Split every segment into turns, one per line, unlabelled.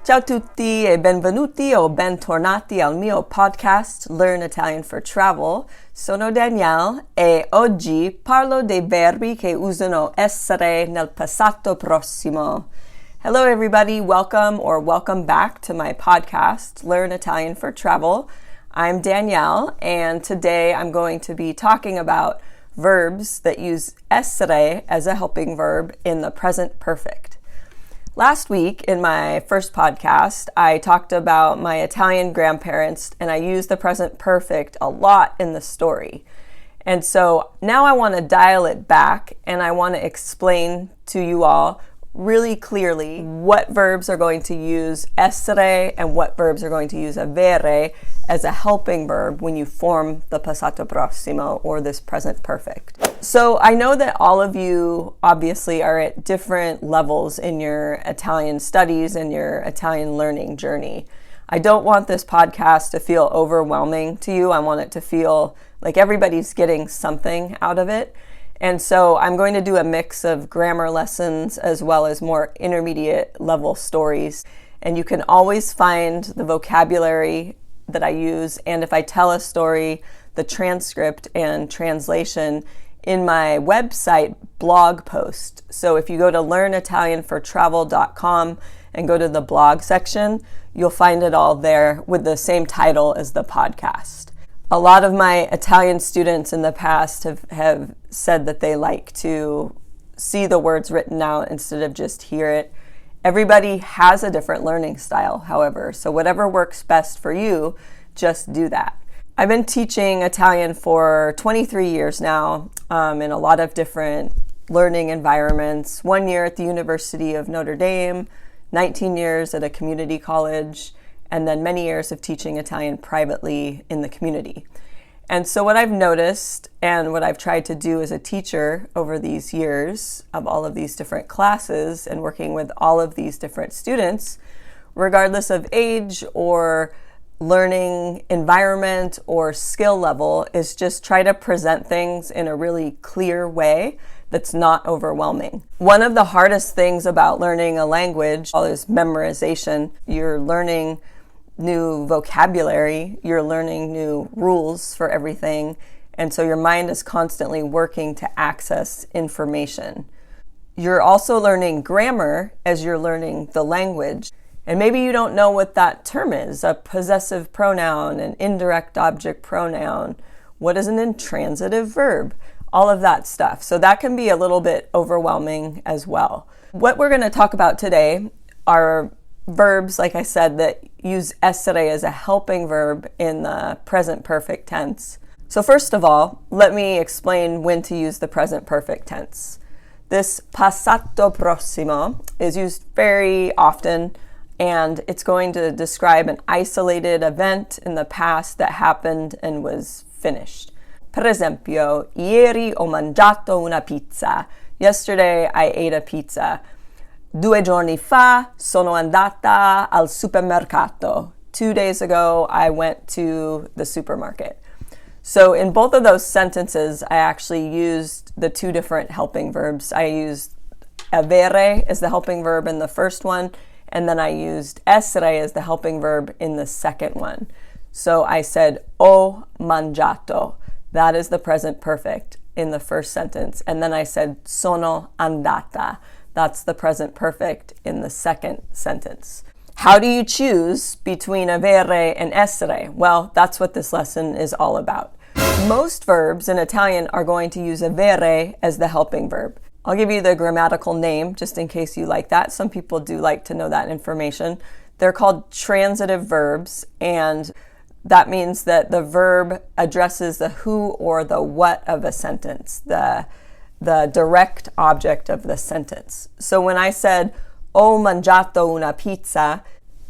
Ciao a tutti e benvenuti o bentornati al mio podcast Learn Italian for Travel. Sono Danielle e oggi parlo dei verbi che usano essere nel passato prossimo. Hello everybody, welcome back to my podcast Learn Italian for Travel. I'm Danielle and today I'm going to be talking about verbs that use essere as a helping verb in the present perfect. Last week in my first podcast, I talked about my Italian grandparents and I used the present perfect a lot in the story. And so now I want to dial it back and I want to explain to you all really clearly what verbs are going to use essere and what verbs are going to use avere as a helping verb when you form the passato prossimo or this present perfect. So I know that all of you obviously are at different levels in your Italian studies and your Italian learning journey. I don't want this podcast to feel overwhelming to you. I want it to feel like everybody's getting something out of it. And so I'm going to do a mix of grammar lessons as well as more intermediate level stories. And you can always find the vocabulary that I use. And if I tell a story, the transcript and translation in my website blog post. So if you go to learnitalianfortravel.com and go to the blog section, you'll find it all there with the same title as the podcast. A lot of my Italian students in the past have said that they like to see the words written out instead of just hear it. Everybody has a different learning style, however, so whatever works best for you, just do that. I've been teaching Italian for 23 years now in a lot of different learning environments. 1 year at the University of Notre Dame, 19 years at a community college, and then many years of teaching Italian privately in the community. And so what I've noticed and what I've tried to do as a teacher over these years of all of these different classes and working with all of these different students, regardless of age or learning environment or skill level, is just try to present things in a really clear way that's not overwhelming. One of the hardest things about learning a language is memorization. You're learning new vocabulary, you're learning new rules for everything, and so your mind is constantly working to access information. You're also learning grammar as you're learning the language, and maybe you don't know what that term is, a possessive pronoun, an indirect object pronoun, what is an intransitive verb, all of that stuff. So that can be a little bit overwhelming as well. What we're going to talk about today are verbs, like I said, that use essere as a helping verb in the present perfect tense. So first of all, let me explain when to use the present perfect tense. This passato prossimo is used very often, and it's going to describe an isolated event in the past that happened and was finished. Per esempio, ieri ho mangiato una pizza. Yesterday I ate a pizza. 2 giorni fa sono andata al supermercato. 2 days ago, I went to the supermarket. So in both of those sentences, I actually used the two different helping verbs. I used avere as the helping verb in the first one, and then I used essere as the helping verb in the second one. So I said ho mangiato. That is the present perfect in the first sentence. And then I said sono andata. That's the present perfect in the second sentence. How do you choose between avere and essere? Well, that's what this lesson is all about. Most verbs in Italian are going to use avere as the helping verb. I'll give you the grammatical name just in case you like that. Some people do like to know that information. They're called transitive verbs, and that means that the verb addresses the who or the what of a sentence, the direct object of the sentence. So when I said, ho mangiato una pizza,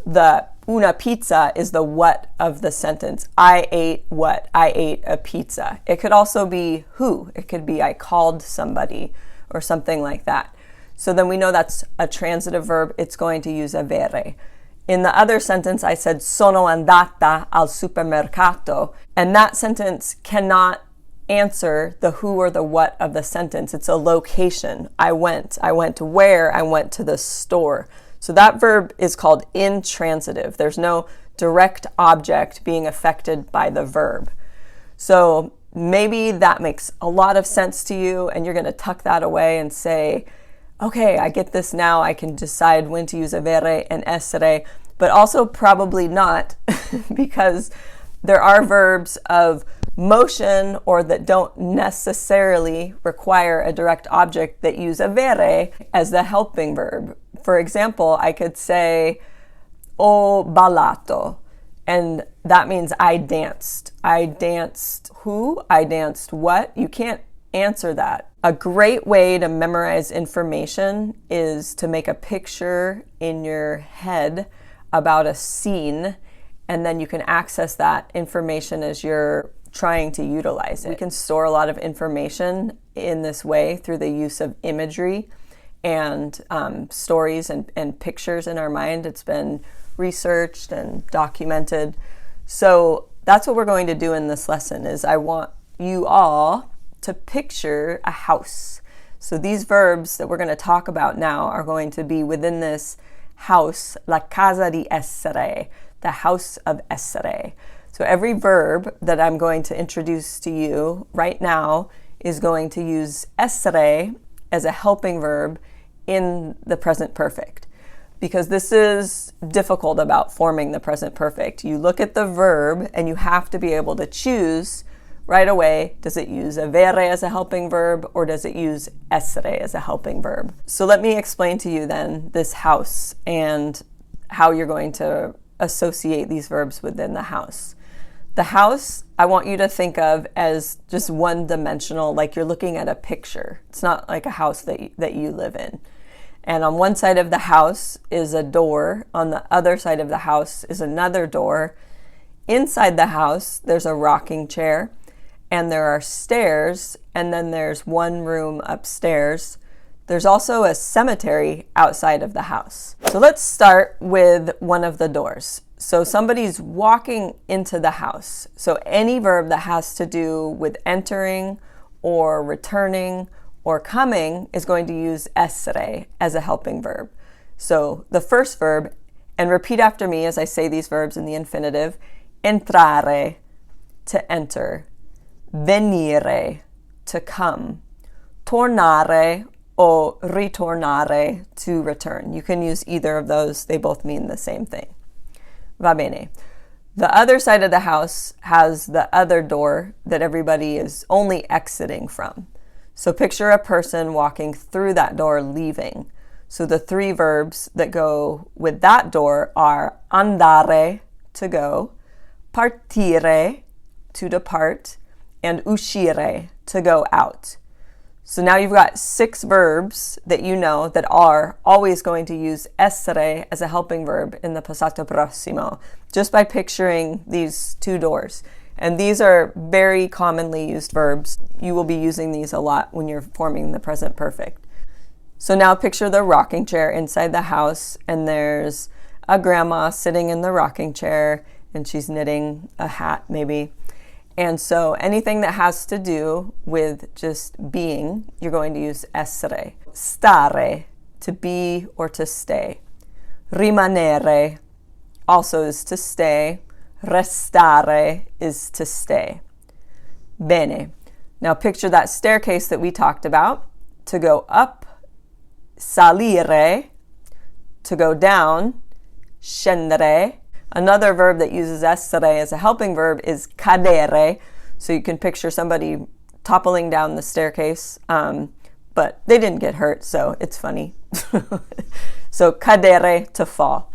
the una pizza is the what of the sentence. I ate what? I ate a pizza. It could also be who. It could be I called somebody or something like that. So then we know that's a transitive verb. It's going to use avere. In the other sentence, I said sono andata al supermercato, and that sentence cannot answer the who or the what of the sentence. It's a location. I went to where? I went to the store. So that verb is called intransitive. There's no direct object being affected by the verb. So maybe that makes a lot of sense to you, and you're going to tuck that away and say, okay, I get this now. I can decide when to use avere and essere, but also probably not because there are verbs of motion or that don't necessarily require a direct object that use avere as the helping verb. For example, I could say, ho ballato, and that means I danced. I danced who? I danced what? You can't answer that. A great way to memorize information is to make a picture in your head about a scene, and then you can access that information as you're trying to utilize it. We can store a lot of information in this way through the use of imagery and stories and pictures in our mind. It's been researched and documented. So that's what we're going to do in this lesson is I want you all to picture a house. So these verbs that we're going to talk about now are going to be within this house, la casa di essere, the house of essere. So every verb that I'm going to introduce to you right now is going to use essere as a helping verb in the present perfect, because this is difficult about forming the present perfect. You look at the verb and you have to be able to choose right away, does it use avere as a helping verb or does it use essere as a helping verb? So let me explain to you then this house and how you're going to associate these verbs within the house. The house, I want you to think of as just one-dimensional, like you're looking at a picture. It's not like a house that you live in. And on one side of the house is a door. On the other side of the house is another door. Inside the house, there's a rocking chair, and there are stairs, and then there's one room upstairs. There's also a cemetery outside of the house. So let's start with one of the doors. So somebody's walking into the house. So any verb that has to do with entering or returning or coming is going to use essere as a helping verb. So the first verb, and repeat after me as I say these verbs in the infinitive, entrare, to enter, venire, to come, tornare o ritornare, to return. You can use either of those. They both mean the same thing. Va bene. The other side of the house has the other door that everybody is only exiting from. So picture a person walking through that door, leaving. So the three verbs that go with that door are andare, to go, partire, to depart, and uscire, to go out. So now you've got 6 verbs that you know that are always going to use essere as a helping verb in the passato prossimo, just by picturing these 2 doors. And these are very commonly used verbs. You will be using these a lot when you're forming the present perfect. So now picture the rocking chair inside the house, and there's a grandma sitting in the rocking chair, and she's knitting a hat maybe. And so anything that has to do with just being, you're going to use essere. Stare, to be or to stay. Rimanere also is to stay. Restare is to stay. Bene. Now picture that staircase that we talked about. To go up, salire. To go down, scendere. Another verb that uses essere as a helping verb is cadere. So you can picture somebody toppling down the staircase, but they didn't get hurt, so it's funny. So cadere, to fall.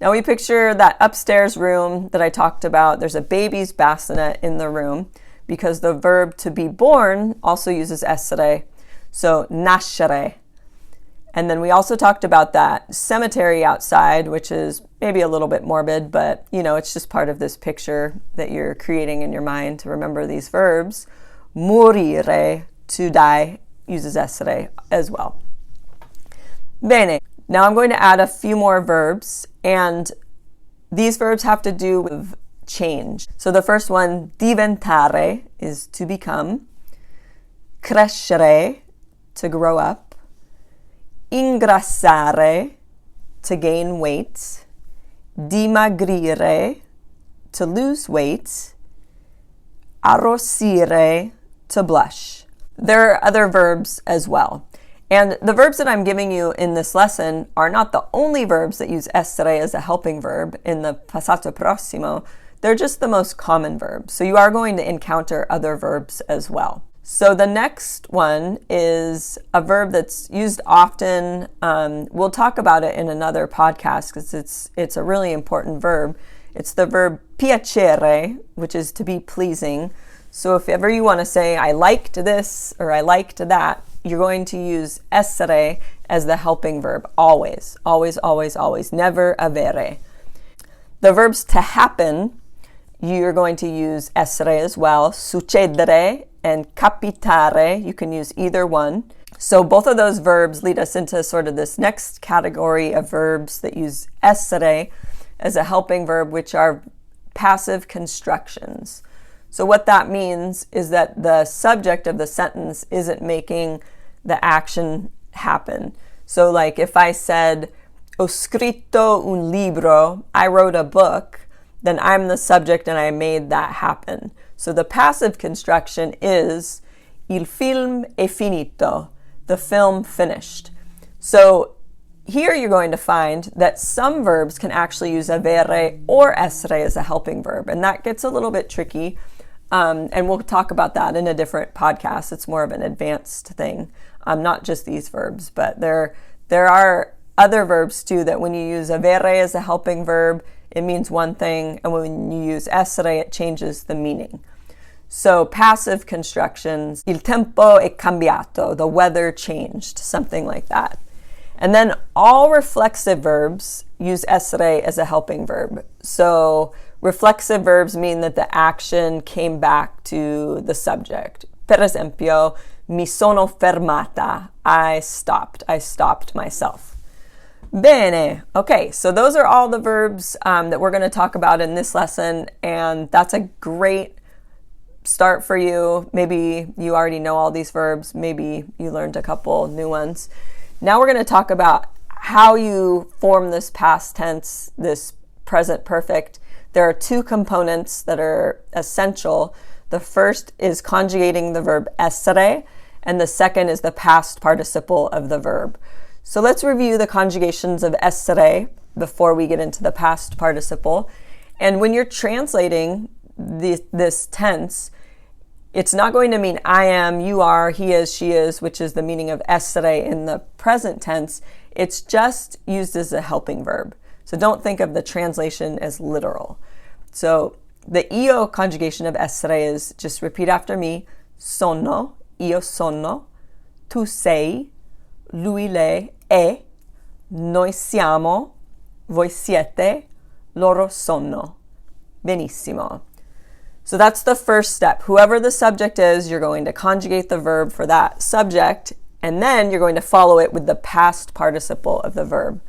Now we picture that upstairs room that I talked about. There's a baby's bassinet in the room because the verb to be born also uses essere. So nascere. And then we also talked about that cemetery outside, which is maybe a little bit morbid, but it's just part of this picture that you're creating in your mind to remember these verbs. Morire, to die, uses essere as well. Bene. Now I'm going to add a few more verbs, and these verbs have to do with change. So the first one, diventare, is to become. Crescere, to grow up. Ingrassare, to gain weight, dimagrire, to lose weight, arrossire, to blush. There are other verbs as well. And the verbs that I'm giving you in this lesson are not the only verbs that use essere as a helping verb in the passato prossimo. They're just the most common verbs. So you are going to encounter other verbs as well. So the next one is a verb that's used often. We'll talk about it in another podcast because it's a really important verb. It's the verb piacere, which is to be pleasing. So if ever you want to say, I liked this or I liked that, you're going to use essere as the helping verb. Always, always, always, always. Never avere. The verbs to happen, you're going to use essere as well. Succedere and capitare, you can use either one. So both of those verbs lead us into sort of this next category of verbs that use essere as a helping verb, which are passive constructions. So what that means is that the subject of the sentence isn't making the action happen. So like if I said, ho scritto un libro, I wrote a book, then I'm the subject and I made that happen. So the passive construction is il film è finito, the film finished. So here you're going to find that some verbs can actually use avere or essere as a helping verb, and that gets a little bit tricky. And we'll talk about that in a different podcast. It's more of an advanced thing, not just these verbs, but there are other verbs too that when you use avere as a helping verb, it means one thing, and when you use essere, it changes the meaning. So passive constructions, il tempo è cambiato, the weather changed, something like that. And then all reflexive verbs use essere as a helping verb. So reflexive verbs mean that the action came back to the subject. Per esempio, mi sono fermata. I stopped myself. Bene. Okay, so those are all the verbs that we're going to talk about in this lesson, and that's a great start for you. Maybe you already know all these verbs. Maybe you learned a couple new ones. Now we're going to talk about how you form this past tense, this present perfect. There are two components that are essential. The first is conjugating the verb essere, and the second is the past participle of the verb. So let's review the conjugations of essere before we get into the past participle. And when you're translating this tense, it's not going to mean I am, you are, he is, she is, which is the meaning of essere in the present tense. It's just used as a helping verb. So don't think of the translation as literal. So the io conjugation of essere is, just repeat after me, sono, io sono, tu sei, lui lei è, noi siamo, voi siete, loro sono. Benissimo. So that's the first step. Whoever the subject is, you're going to conjugate the verb for that subject, and then you're going to follow it with the past participle of the verb.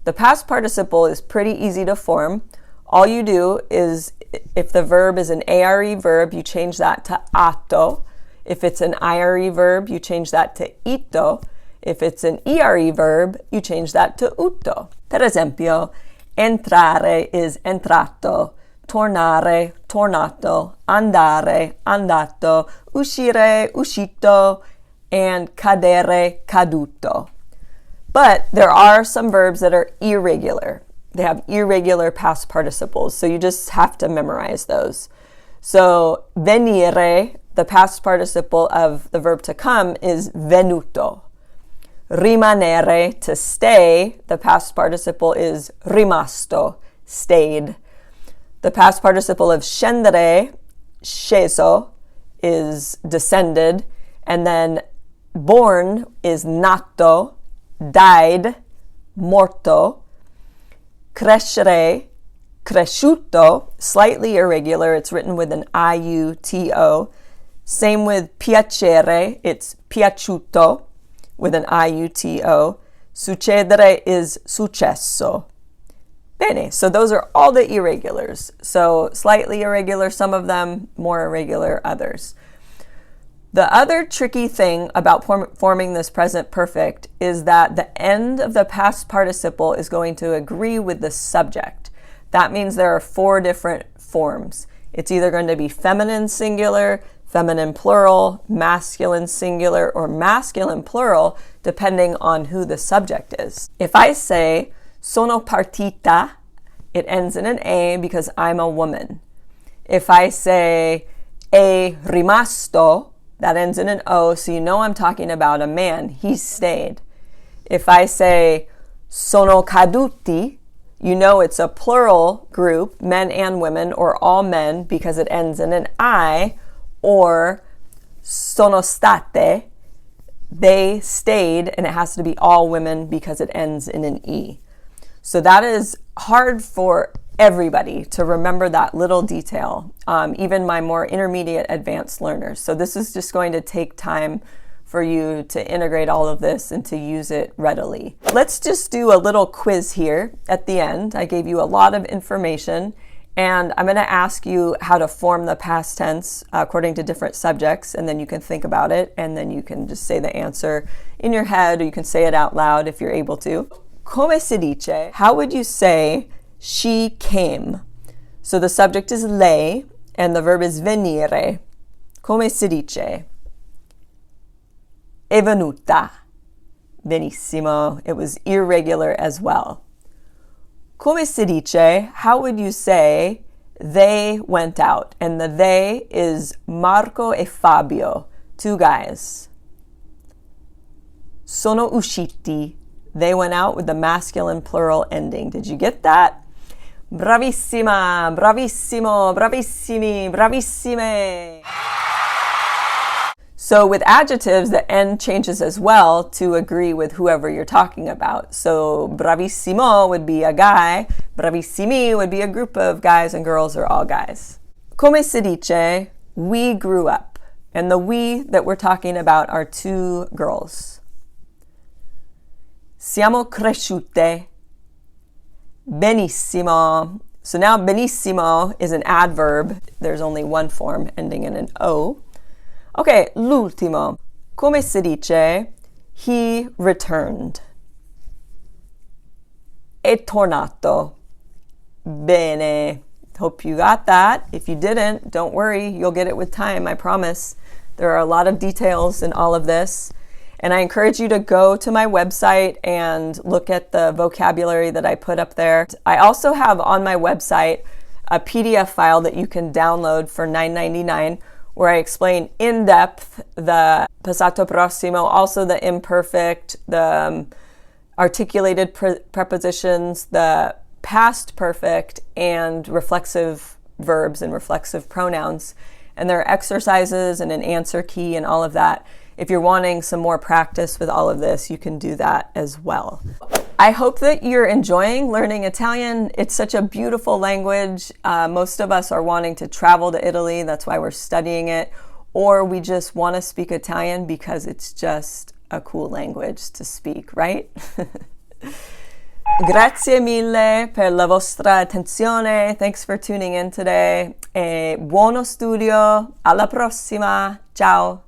The past participle is pretty easy to form. All you do is, if the verb is an ARE verb, you change that to atto. If it's an IRE verb, you change that to ito. If it's an ERE verb, you change that to utto. Per esempio, entrare is entrato, tornare, tornato, andare, andato, uscire, uscito, and cadere, caduto. But there are some verbs that are irregular. They have irregular past participles, so you just have to memorize those. So venire, the past participle of the verb to come, is venuto. Rimanere, to stay, the past participle is rimasto, stayed. The past participle of scendere, sceso, is descended. And then born is nato, died, morto. Crescere, cresciuto, slightly irregular. It's written with an iuto. Same with piacere, it's piaciuto with an iuto. Succedere is successo. Bene, so those are all the irregulars. So slightly irregular, some of them, more irregular, others. The other tricky thing about forming this present perfect is that the end of the past participle is going to agree with the subject. That means there are 4 different forms. It's either going to be feminine singular, feminine plural, masculine singular, or masculine plural, depending on who the subject is. If I say sono partita, it ends in an A because I'm a woman. If I say è rimasto, that ends in an O, so you know I'm talking about a man. He stayed. If I say sono caduti, you know it's a plural group, men and women, or all men, because it ends in an I. Or sono state, they stayed, and it has to be all women because it ends in an E. So that is hard for everybody to remember that little detail, even my more intermediate advanced learners. So this is just going to take time for you to integrate all of this and to use it readily. Let's just do a little quiz here at the end. I gave you a lot of information, and I'm going to ask you how to form the past tense according to different subjects, and then you can think about it, and then you can just say the answer in your head, or you can say it out loud if you're able to. Come si dice? How would you say she came? So the subject is lei, and the verb is venire. Come si dice? È venuta. Benissimo. It was irregular as well. Come si dice? How would you say they went out? And the they is Marco e Fabio, 2 guys. Sono usciti. They went out with the masculine plural ending. Did you get that? Bravissima, bravissimo, bravissimi, bravissime. So with adjectives, the end changes as well to agree with whoever you're talking about. So bravissimo would be a guy, bravissimi would be a group of guys and girls or all guys. Come si dice? We grew up. And the we that we're talking about are 2 girls. Siamo cresciute. Benissimo. So now benissimo is an adverb. There's only one form ending in an O. Okay, l'ultimo. Come si dice? He returned. È tornato. Bene. Hope you got that. If you didn't, don't worry. You'll get it with time, I promise. There are a lot of details in all of this. And I encourage you to go to my website and look at the vocabulary that I put up there. I also have on my website a PDF file that you can download for $9.99 where I explain in depth the passato prossimo, also the imperfect, the articulated prepositions, the past perfect, and reflexive verbs and reflexive pronouns. And there are exercises and an answer key and all of that. If you're wanting some more practice with all of this, you can do that as well. I hope that you're enjoying learning Italian. It's such a beautiful language. Most of us are wanting to travel to Italy. That's why we're studying it. Or we just want to speak Italian because it's just a cool language to speak, right? Grazie mille per la vostra attenzione. Thanks for tuning in today. E buono studio. Alla prossima. Ciao.